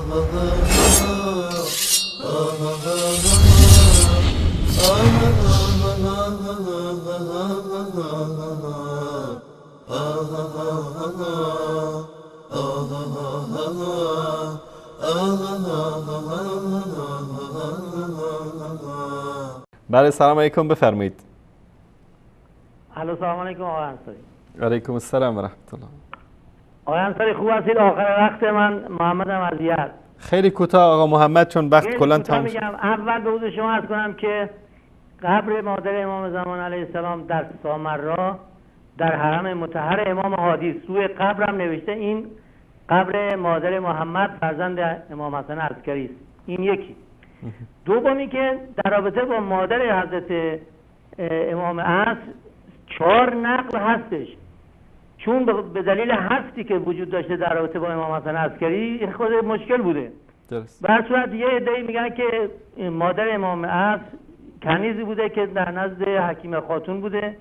بله سلام علیکم بفرمایید. الو سلام علیکم آقای انصاری. علیکم السلام و رحمت الله. آقای انصاری خوب هستید؟ آخر وقت من محمدم از یزد. خیلی کوتاه آقا محمد چون وقت کلا تموم شد. اول به حضور شما عرض کنم که قبر مادر امام زمان علیه السلام در سامرا در حرم مطهر امام هادی روی قبرم نوشته این قبر مادر محمد فرزند امام حسن عسکری است. این یکی. دومی که در رابطه با مادر حضرت امام عصر 4 نقل هستش، چون به دلیل حسدی که وجود داشته در رابطه با امام حسن عسکری این خود مشکل بوده. درست. به هر صورت یه عده‌ای میگن که مادر امام عصر کنیزی بوده که در نزد حکیم خاتون بوده،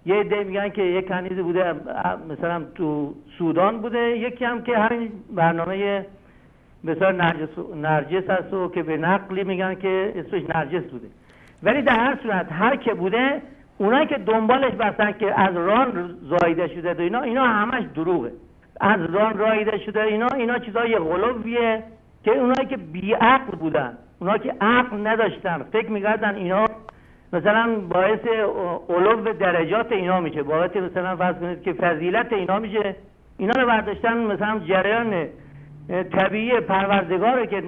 یه عده‌ای میگن که یک کنیزی بوده مثلا تو سودان بوده، یکی هم که همین برنامه مثلا نرجس هست و که به نقلی میگن که اسمش نرجس بوده. ولی در هر صورت هر که بوده، اونایی که دنبالش بستن که از ران زایده شده و اینا همش دروغه. از ران رایده شده اینا چیزای غلویه که اونایی که بی‌عقل بودن، اونایی که عقل نداشتن، فکر می‌کردن اینا مثلا باعث علو درجات اینا میشه، باعث مثلا فرض کنید که فضیلت اینا میشه، اینا رو برداشتن مثلا جریان طبیعی پروردگاره که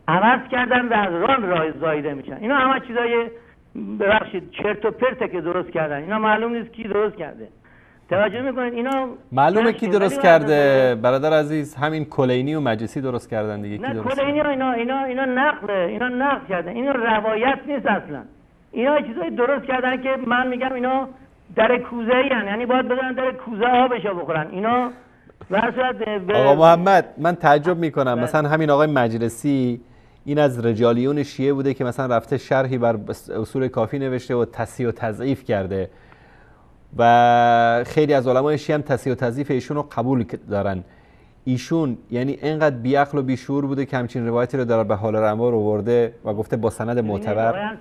عوض کردن و از ران زایده میشن. اینا همه چیزای ببخشید چرت و پرته که درست کردن. اینا معلوم نیست کی درست کرده. توجه میکنید اینا معلومه کی درست کرده برادر عزیز؟ همین کلینی و مجلسی درست کردن دیگه. کی درست کلینی اینا نقل کردن. اینا روایت نیست اصلا. اینا چیزای درست کردن که من میگم اینا در کوزه یعنی باید بدن در کوزه آبشو بخورن. اینا آقا محمد من تعجب میکنم مثلا همین آقای مجلسی این از رجالیون شیعه بوده که مثلا رفته شرحی بر اصول کافی نوشته و تصحیح و تضعیف کرده و خیلی از علمای شیعه هم تصحیح و تضعیف ایشون رو قبول دارن. ایشون یعنی اینقدر بیعقل و بیشعور بوده که همچین روایتی رو در به حال رمار آورده و گفته با سند معتبر.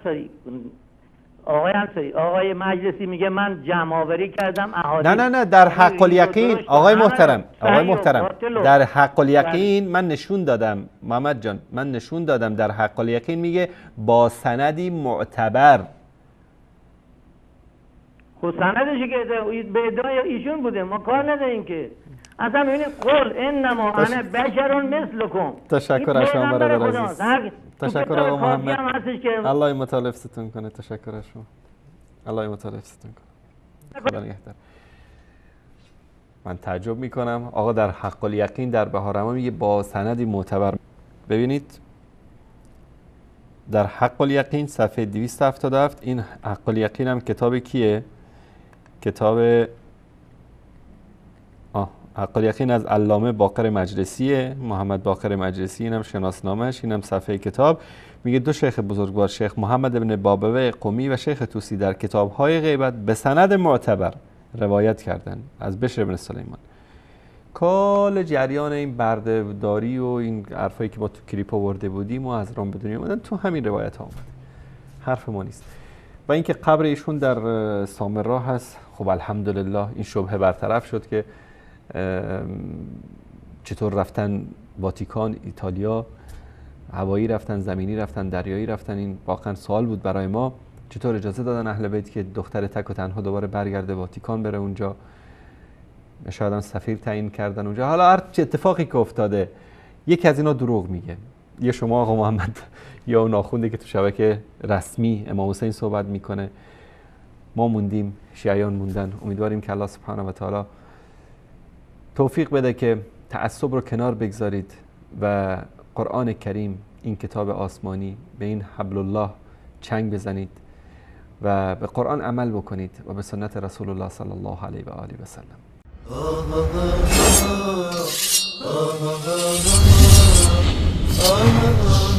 آقای مجلسی میگه من جمع آوری کردم احادیث. نه در حق الیقین آقای محترم در حق الیقین من نشون دادم محمد جان، من نشون دادم در حق الیقین میگه با سندی معتبر. خب سندش که به ادعای ایشون بوده، ما کار نداریم که اصلا ببینید قول انما انا بشر مثلکم. تشکر از شما برادر عزیز. تشکر آقا محمد. الله متعال فتون کنه. تشکر از شما. الله متعال فتون کنه. خدا نگهدار. من تعجب میکنم آقا در حق الیقین در بهارما میگه با سندی معتبر. ببینید در حق الیقین صفحه 277. این حق الیقین هم کتاب کیه؟ کتاب حق الیقین از علامه باقر مجلسیه، محمد باقر مجلسی. اینم شناسنامه‌اش، اینم صفحه کتاب. میگه دو شیخ بزرگوار، شیخ محمد ابن بابوی قمی و شیخ طوسی در کتاب‌های غیبت به سند معتبر روایت کردن از بشر بن سلیمان. کل جریان این بردهداری و این حرفایی که ما تو کلیپ آورده بودیم و از رام بدونیم اومدن تو همین روایت ها اومده. حرف ما نیست. و اینکه قبر ایشون در سامرا هست، خب الحمدلله این شبهه برطرف شد که چطور رفتن واتیکان، ایتالیا، هوایی رفتن، زمینی رفتن، دریایی رفتن. این واقعا سوال بود برای ما، چطور اجازه دادن اهل بیت که دختر تک و تنها دوباره برگرده واتیکان بره اونجا. شاید هم سفیر تعیین کردن اونجا. حالا هر چه اتفاقی که افتاده یکی از اینا دروغ میگه، یا شما آقا محمد یا اون آخونده که تو شبکه رسمی امام حسین صحبت میکنه. ما موندیم، شیعیان موندن. امیدواریم که الله سبحانه و تعالی توفیق بده که تعصب رو کنار بگذارید و قرآن کریم، این کتاب آسمانی، به این حبل الله چنگ بزنید و به قرآن عمل بکنید و به سنت رسول الله صلی الله علیه و آله و سلم. Oh